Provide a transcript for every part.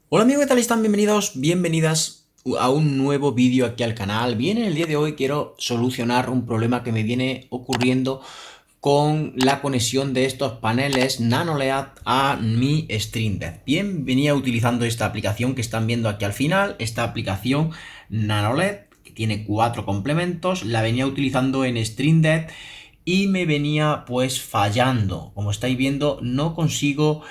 Hola amigos, ¿qué tal están? Bienvenidos, bienvenidas a un nuevo vídeo aquí al canal. Bien, en el día de hoy quiero solucionar un problema que me viene ocurriendo con la conexión de estos paneles NanoLED a mi Stream Deck. Bien, venía utilizando esta aplicación que están viendo aquí al final, esta aplicación NanoLED, que tiene 4 complementos, la venía utilizando en Stream Deck y me venía pues fallando. Como estáis viendo, no consigo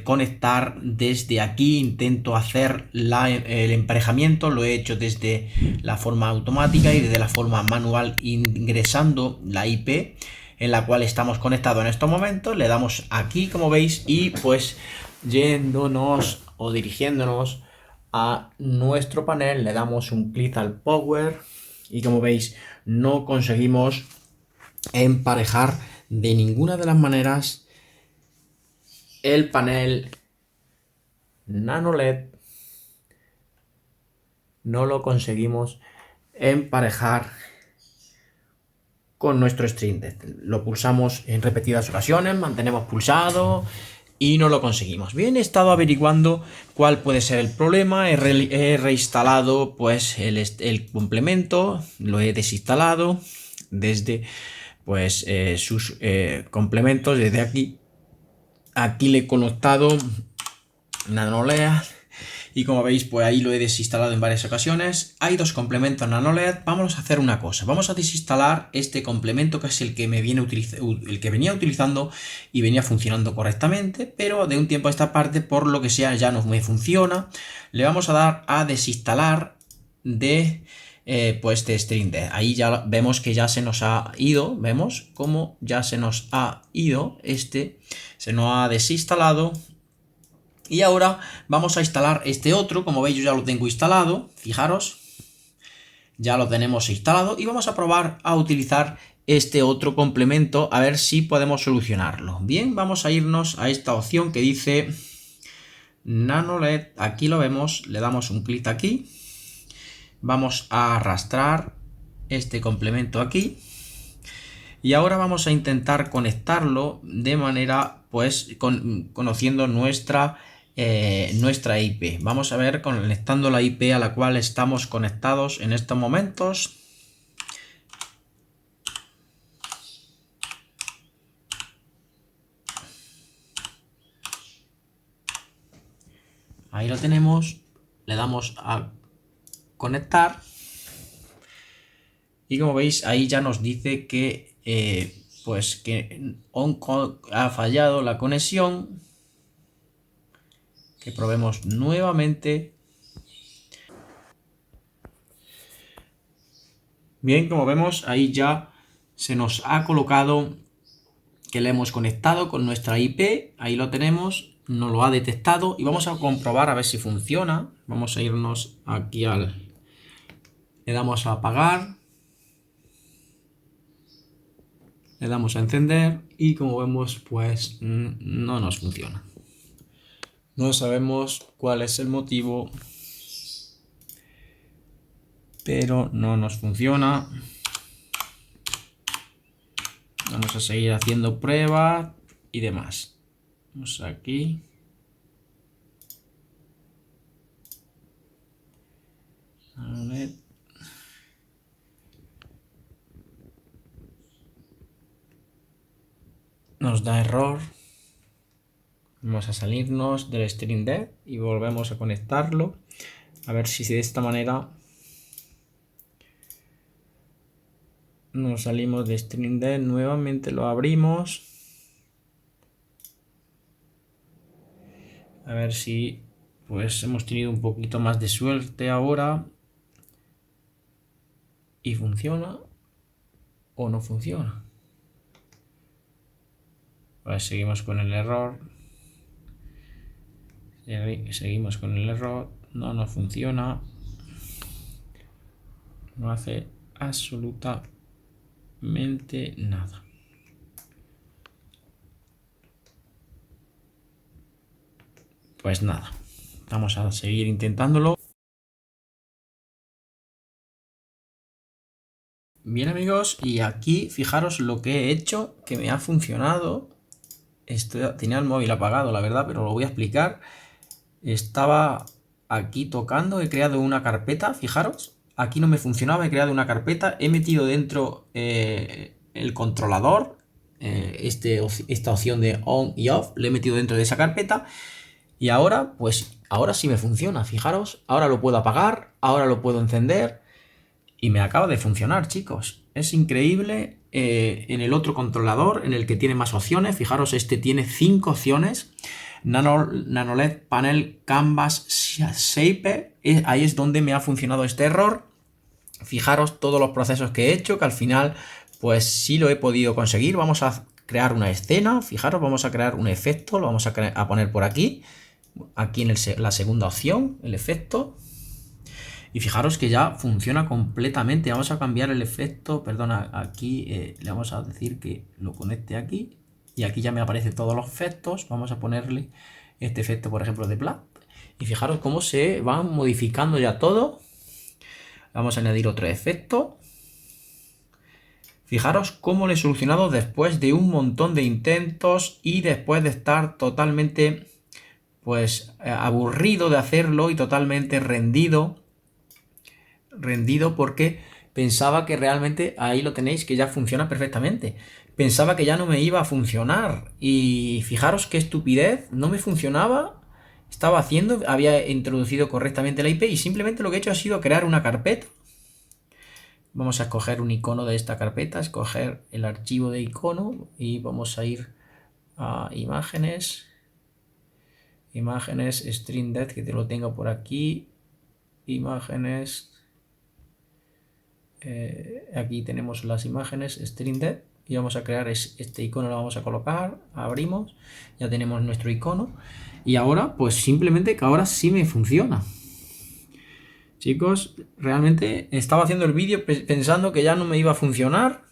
conectar desde aquí. Intento hacer el emparejamiento, lo he hecho desde la forma automática y desde la forma manual, ingresando la IP en la cual estamos conectados en estos momentos. Le damos aquí, como veis, y pues yéndonos o dirigiéndonos a nuestro panel, le damos un clic al power y como veis no conseguimos emparejar de ninguna de las maneras el panel NanoLED. No lo conseguimos emparejar con nuestro Stream Deck. Lo pulsamos en repetidas ocasiones, mantenemos pulsado y no lo conseguimos. Bien, he estado averiguando cuál puede ser el problema. He reinstalado pues el complemento, lo he desinstalado desde pues sus complementos. Desde aquí le he conectado NanoLED y como veis pues ahí lo he desinstalado en varias ocasiones. Hay dos complementos NanoLED. Vamos a hacer una cosa, vamos a desinstalar este complemento que es el que venía utilizando y venía funcionando correctamente, pero de un tiempo a esta parte por lo que sea ya no me funciona. Le vamos a dar a desinstalar pues de Stream Deck. Ahí ya vemos que ya se nos ha ido, vemos cómo ya se nos ha ido se nos ha desinstalado. Y ahora vamos a instalar este otro. Como veis yo ya lo tengo instalado, fijaros, ya lo tenemos instalado y vamos a probar a utilizar este otro complemento a ver si podemos solucionarlo. Bien, vamos a irnos a esta opción que dice NanoLED. Aquí lo vemos, le damos un clic aquí, vamos a arrastrar este complemento aquí y ahora vamos a intentar conectarlo de manera pues conociendo nuestra IP. Vamos a ver conectando la IP a la cual estamos conectados en estos momentos. Ahí lo tenemos, le damos a conectar y como veis ahí ya nos dice que pues que ha fallado la conexión, que probemos nuevamente. Bien, como vemos ahí ya se nos ha colocado que le hemos conectado con nuestra IP, ahí lo tenemos, nos lo ha detectado y vamos a comprobar a ver si funciona. Vamos a irnos aquí le damos a apagar, le damos a encender y como vemos pues no nos funciona. No sabemos cuál es el motivo, pero no nos funciona. Vamos a seguir haciendo pruebas y demás. Vamos aquí. A ver. Nos da error. Vamos a salirnos del Stream Deck y volvemos a conectarlo. A ver si de esta manera nos salimos de Stream Deck. Nuevamente lo abrimos. A ver si pues hemos tenido un poquito más de suerte ahora. Y funciona o no funciona. Pues seguimos con el error. Seguimos con el error. No nos funciona. No hace absolutamente nada. Pues nada. Vamos a seguir intentándolo. Bien amigos, y aquí fijaros lo que he hecho, que me ha funcionado. Tenía el móvil apagado, la verdad, pero lo voy a explicar. Estaba aquí tocando, he creado una carpeta, fijaros, aquí no me funcionaba, he creado una carpeta, he metido dentro el controlador, esta opción de on y off, le he metido dentro de esa carpeta y ahora, pues, ahora sí me funciona, fijaros, ahora lo puedo apagar, ahora lo puedo encender y me acaba de funcionar, chicos. Es increíble. En el otro controlador, en el que tiene más opciones, fijaros, este tiene 5 opciones. NanoLED Panel Canvas Shaper, ahí es donde me ha funcionado este error. Fijaros todos los procesos que he hecho, que al final pues sí lo he podido conseguir. Vamos a crear una escena, fijaros, vamos a crear un efecto, lo vamos a poner por aquí en la segunda opción, el efecto. Y fijaros que ya funciona completamente. Vamos a cambiar el efecto, perdona, aquí le vamos a decir que lo conecte aquí. Y aquí ya me aparecen todos los efectos. Vamos a ponerle este efecto, por ejemplo, de Black. Y fijaros cómo se van modificando ya todo. Vamos a añadir otro efecto. Fijaros cómo lo he solucionado después de un montón de intentos y después de estar totalmente pues aburrido de hacerlo y totalmente rendido porque pensaba que realmente, ahí lo tenéis, que ya funciona perfectamente. Pensaba que ya no me iba a funcionar y fijaros qué estupidez, no me funcionaba. Estaba haciendo, había introducido correctamente la IP y simplemente lo que he hecho ha sido crear una carpeta. Vamos a escoger un icono de esta carpeta, escoger el archivo de icono y vamos a ir a imágenes, StreamDev, que te lo tengo por aquí, imágenes. Aquí tenemos las imágenes StreamDev y vamos a crear este icono, lo vamos a colocar, abrimos, ya tenemos nuestro icono y ahora pues simplemente que ahora sí me funciona. Chicos, realmente estaba haciendo el vídeo pensando que ya no me iba a funcionar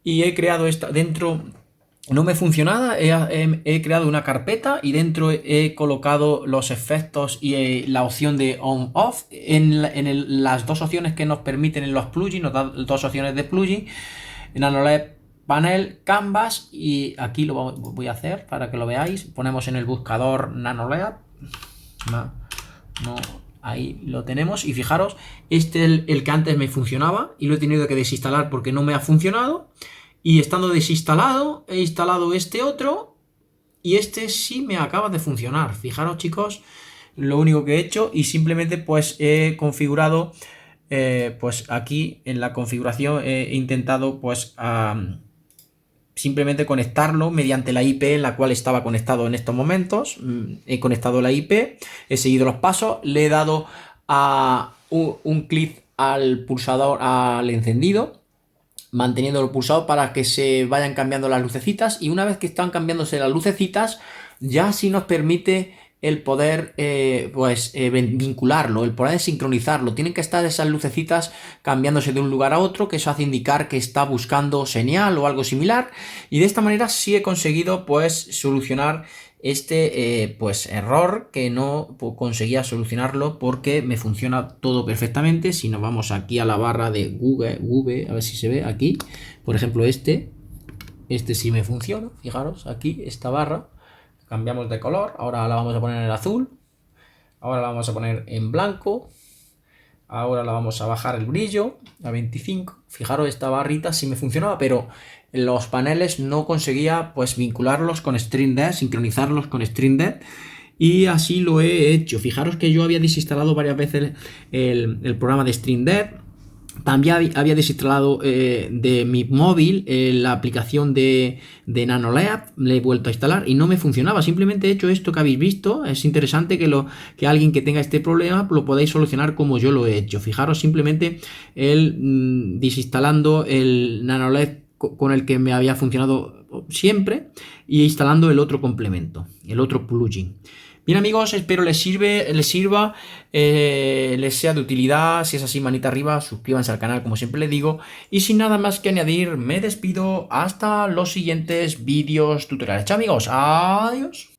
y he creado esta dentro. No me funcionaba, he creado una carpeta y dentro he colocado los efectos y la opción de on-off en las dos opciones que nos permiten en los plugins, nos dan dos opciones de plugin, NanoLED Panel Canvas, y aquí lo voy a hacer para que lo veáis. Ponemos en el buscador NanoLED, ahí lo tenemos y fijaros, el que antes me funcionaba y lo he tenido que desinstalar porque no me ha funcionado. Y estando desinstalado, he instalado este otro y este sí me acaba de funcionar. Fijaros, chicos, lo único que he hecho y simplemente pues he configurado, pues aquí en la configuración he intentado pues simplemente conectarlo mediante la IP en la cual estaba conectado en estos momentos. He conectado la IP, he seguido los pasos, le he dado a un clic al pulsador, al encendido, manteniéndolo pulsado para que se vayan cambiando las lucecitas, y una vez que están cambiándose las lucecitas ya sí nos permite el poder vincularlo, el poder sincronizarlo. Tienen que estar esas lucecitas cambiándose de un lugar a otro, que eso hace indicar que está buscando señal o algo similar, y de esta manera sí he conseguido pues solucionar este error que no conseguía solucionarlo porque me funciona todo perfectamente. Si nos vamos aquí a la barra de Google, a ver si se ve aquí, por ejemplo este sí me funciona, fijaros aquí esta barra, cambiamos de color, ahora la vamos a poner en azul, ahora la vamos a poner en blanco, ahora la vamos a bajar el brillo a 25, fijaros esta barrita sí me funcionaba, pero los paneles no conseguía pues vincularlos con StreamDev, sincronizarlos con StreamDev, y así lo he hecho. Fijaros que yo había desinstalado varias veces el programa de StreamDev. También había desinstalado de mi móvil la aplicación de NanoLED, le he vuelto a instalar y no me funcionaba. Simplemente he hecho esto que habéis visto. Es interesante que alguien que tenga este problema lo podáis solucionar como yo lo he hecho. Fijaros simplemente desinstalando el NanoLED con el que me había funcionado siempre y instalando el otro complemento, el otro plugin. Bien, amigos, espero les sirva, les sea de utilidad. Si es así, manita arriba, suscríbanse al canal como siempre les digo, y sin nada más que añadir me despido hasta los siguientes vídeos tutoriales. Chao, amigos, adiós.